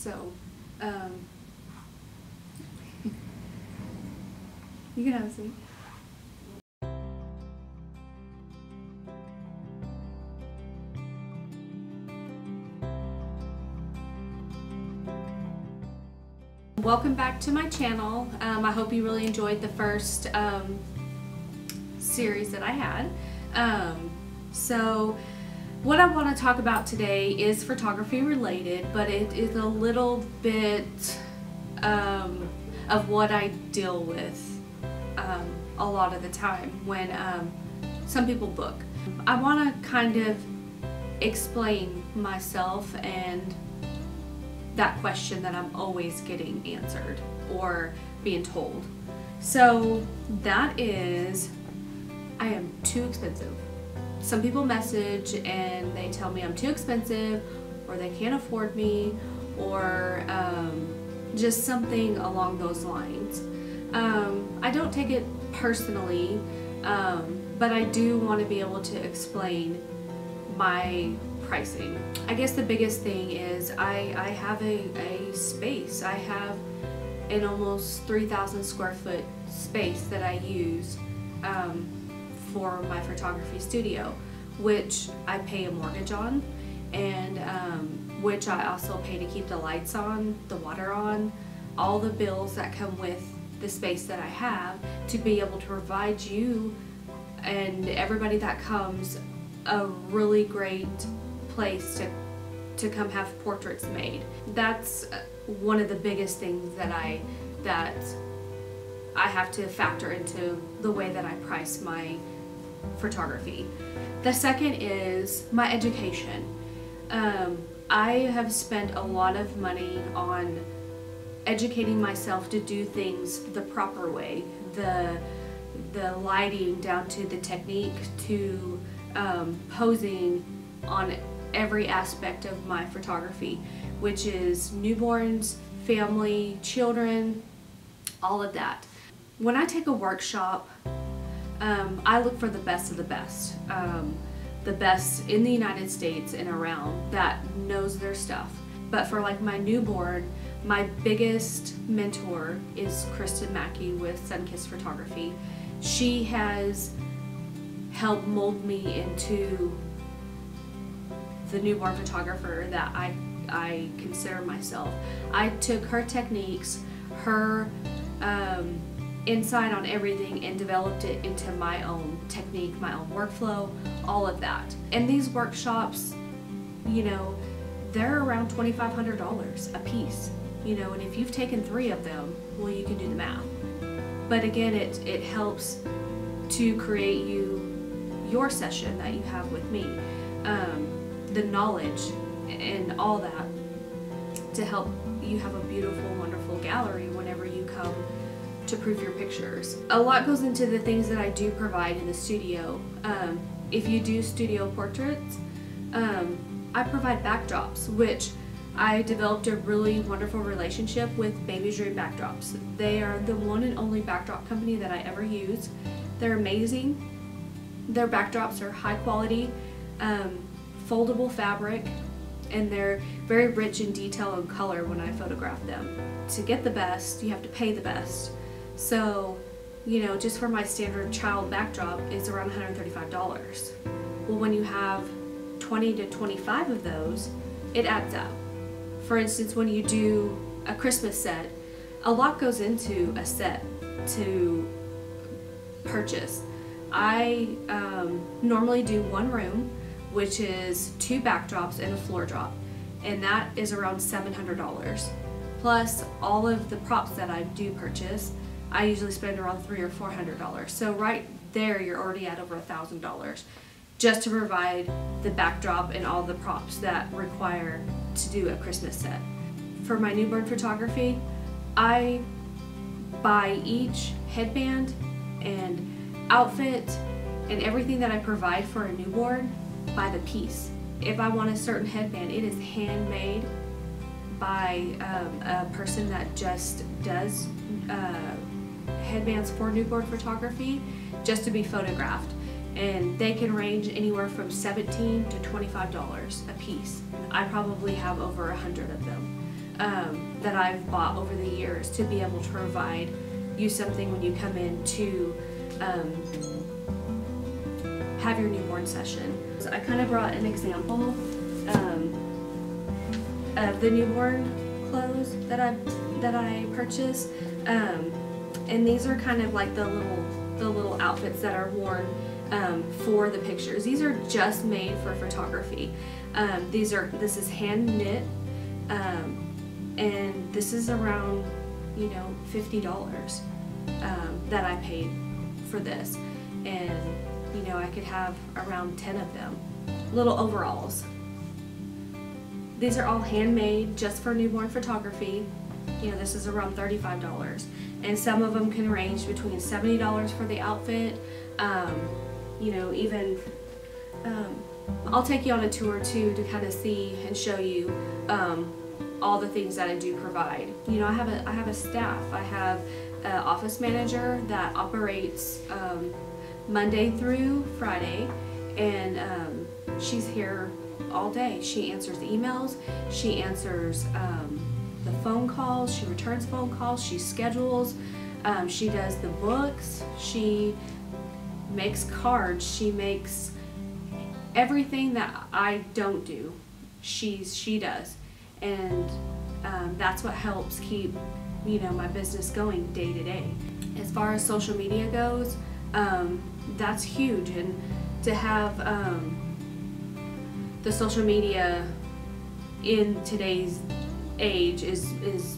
So, you can have a seat. Welcome back to my channel. I hope you really enjoyed the first series that I had. So what I want to talk about today is photography related, but it is a little bit of what I deal with a lot of the time when some people book. I want to kind of explain myself and that question that I'm always getting answered or being told. So that is, I am too expensive. Some people message and they tell me I'm too expensive, or they can't afford me, or just something along those lines. I don't take it personally, but I do want to be able to explain my pricing. I guess the biggest thing is I have a space. I have an almost 3,000 square foot space that I use for my photography studio, which I pay a mortgage on, and which I also pay to keep the lights on, the water on, all the bills that come with the space that I have, to be able to provide you and everybody that comes a really great place to come have portraits made. That's one of the biggest things that I have to factor into the way that I price my photography. The second is my education. I have spent a lot of money on educating myself to do things the proper way, the lighting down to the technique, to posing on every aspect of my photography, which is newborns, family, children, all of that. When I take a workshop, I look for the best of the best in the United States and around that knows their stuff. But for like my newborn, my biggest mentor is Kristen Mackey with Sunkissed Photography. She has helped mold me into the newborn photographer that I consider myself. I took her techniques, her insight on everything, and developed it into my own technique, my own workflow, all of that. And these workshops, you know, they're around $2,500 a piece, you know, and if you've taken 3 of them, well, you can do the math. But again, it helps to create your session that you have with me, the knowledge and all that, to help you have a beautiful, wonderful gallery whenever you come to proof your pictures. A lot goes into the things that I do provide in the studio. If you do studio portraits, I provide backdrops, which I developed a really wonderful relationship with Baby's Dream Backdrops. They are the one and only backdrop company that I ever use. They're amazing. Their backdrops are high quality, foldable fabric, and they're very rich in detail and color when I photograph them. To get the best, you have to pay the best. So, you know, just for my standard child backdrop is around $135. Well, when you have 20 to 25 of those, it adds up. For instance, when you do a Christmas set, a lot goes into a set to purchase. I normally do one room, which is 2 backdrops and a floor drop, and that is around $700. Plus all of the props that I do purchase, I usually spend around $300 or $400. So right there, you're already at over $1,000 just to provide the backdrop and all the props that require to do a Christmas set. For my newborn photography, I buy each headband and outfit and everything that I provide for a newborn by the piece. If I want a certain headband, it is handmade by a person that just does headbands for newborn photography just to be photographed, and they can range anywhere from $17 to $25 a piece. I probably have over 100 of them. that I've bought over the years to be able to provide you something when you come in to have your newborn session. So I kind of brought an example of the newborn clothes that I purchased, and these are kind of like the little outfits that are worn for the pictures. These are just made for photography. This is hand knit, and this is around, you know, $50 that I paid for this, and you know, I could have around 10 of them. Little overalls. These are all handmade just for newborn photography. You know, this is around $35, and some of them can range between $70 for the outfit. You know, even I'll take you on a tour too to kind of see and show you all the things that I do provide. You know, I have a staff. I have an office manager that operates Monday through Friday, and she's here all day. She answers emails, she answers the phone calls, she returns phone calls, she schedules, she does the books, she makes cards, she makes everything that I don't do, she does. And that's what helps keep, you know, my business going day to day. As far as social media goes, that's huge, and to have the social media in today's age is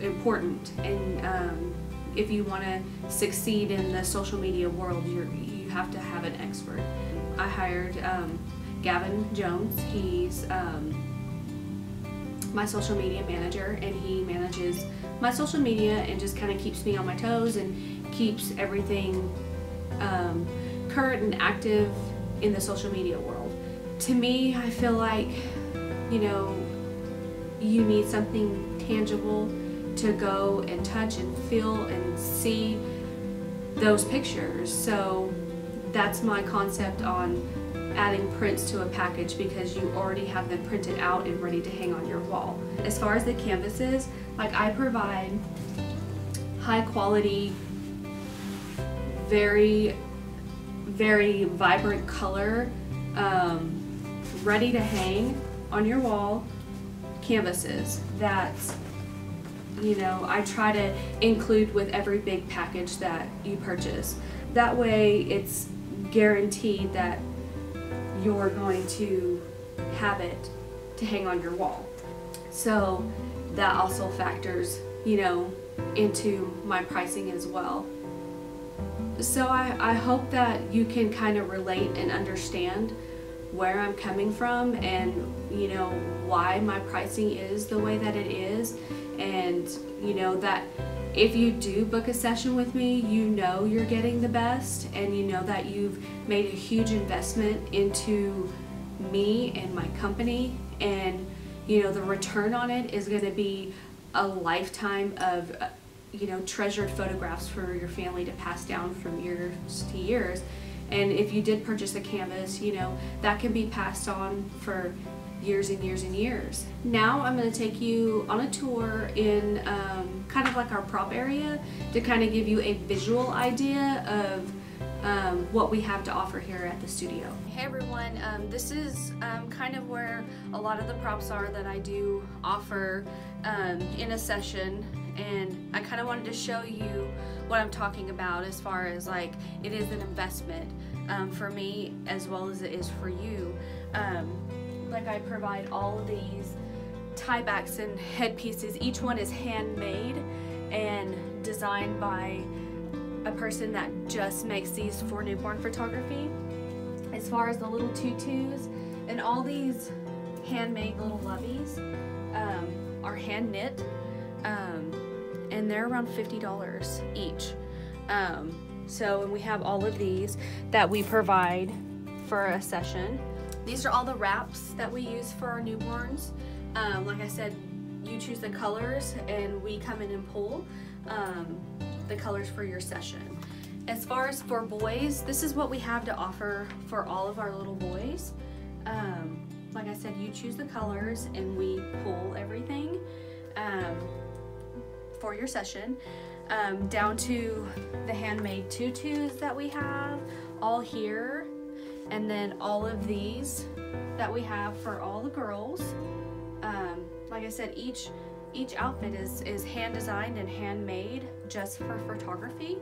important. And if you want to succeed in the social media world, you have to have an expert. I hired Gavin Jones. He's my social media manager, and he manages my social media and just kind of keeps me on my toes and keeps everything current and active in the social media world. To me, I feel like, you know, you need something tangible to go and touch and feel and see those pictures. So that's my concept on adding prints to a package, because you already have them printed out and ready to hang on your wall. As far as the canvases, like, I provide high quality, very vibrant color, ready to hang on your wall canvases that, you know, I try to include with every big package that you purchase. That way it's guaranteed that you're going to have it to hang on your wall. So that also factors, you know, into my pricing as well. So I hope that you can kind of relate and understand where I'm coming from, and, you know, why my pricing is the way that it is, and, you know, that if you do book a session with me, you know you're getting the best, and you know that you've made a huge investment into me and my company, and, you know, the return on it is going to be a lifetime of, you know, treasured photographs for your family to pass down from years to years. And if you did purchase a canvas, you know, that can be passed on for years and years and years. Now I'm going to take you on a tour in kind of like our prop area to kind of give you a visual idea of what we have to offer here at the studio. Hey everyone, this is kind of where a lot of the props are that I do offer in a session, and I kind of wanted to show you what I'm talking about as far as, like, it is an investment for me as well as it is for you. Like, I provide all of these tiebacks and headpieces. Each one is handmade and designed by a person that just makes these for newborn photography. As far as the little tutus and all these handmade little loveys are hand knit, and they're around $50 each. So, and we have all of these that we provide for a session. These are all the wraps that we use for our newborns. Like I said, you choose the colors and we come in and pull the colors for your session. As far as for boys, this is what we have to offer for all of our little boys. Like I said, you choose the colors and we pull everything. for your session, down to the handmade tutus that we have all here, and then all of these that we have for all the girls. Like I said, each outfit is hand designed and handmade just for photography,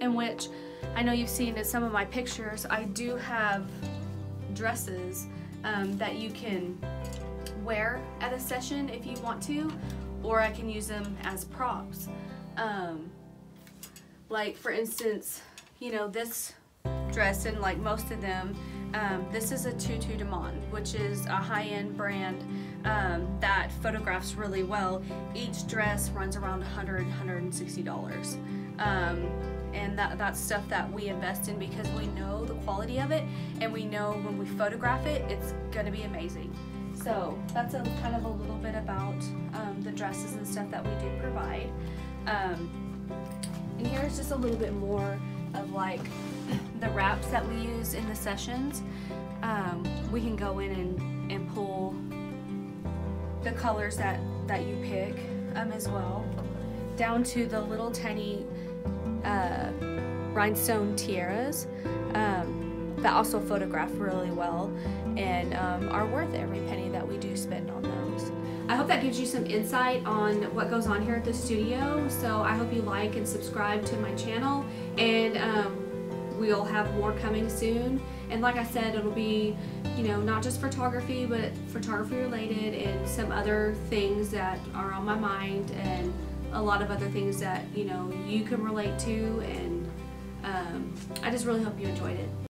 in which I know you've seen in some of my pictures, I do have dresses that you can wear at a session if you want to, or I can use them as props. Like for instance, you know, this dress, and like most of them, this is a tutu de monde, which is a high-end brand that photographs really well. Each dress runs around $160. And that's stuff that we invest in because we know the quality of it, and we know when we photograph it, it's gonna be amazing. So that's kind of a little bit about the dresses and stuff that we do provide. And here's just a little bit more of like the wraps that we use in the sessions. We can go in and pull the colors that you pick as well, down to the little tiny rhinestone tiaras that also photograph really well and are worth every penny that we do spend on those. I hope that gives you some insight on what goes on here at the studio. So I hope you like and subscribe to my channel, and we'll have more coming soon. And like I said, it'll be, you know, not just photography, but photography related and some other things that are on my mind, and a lot of other things that, you know, you can relate to. And I just really hope you enjoyed it.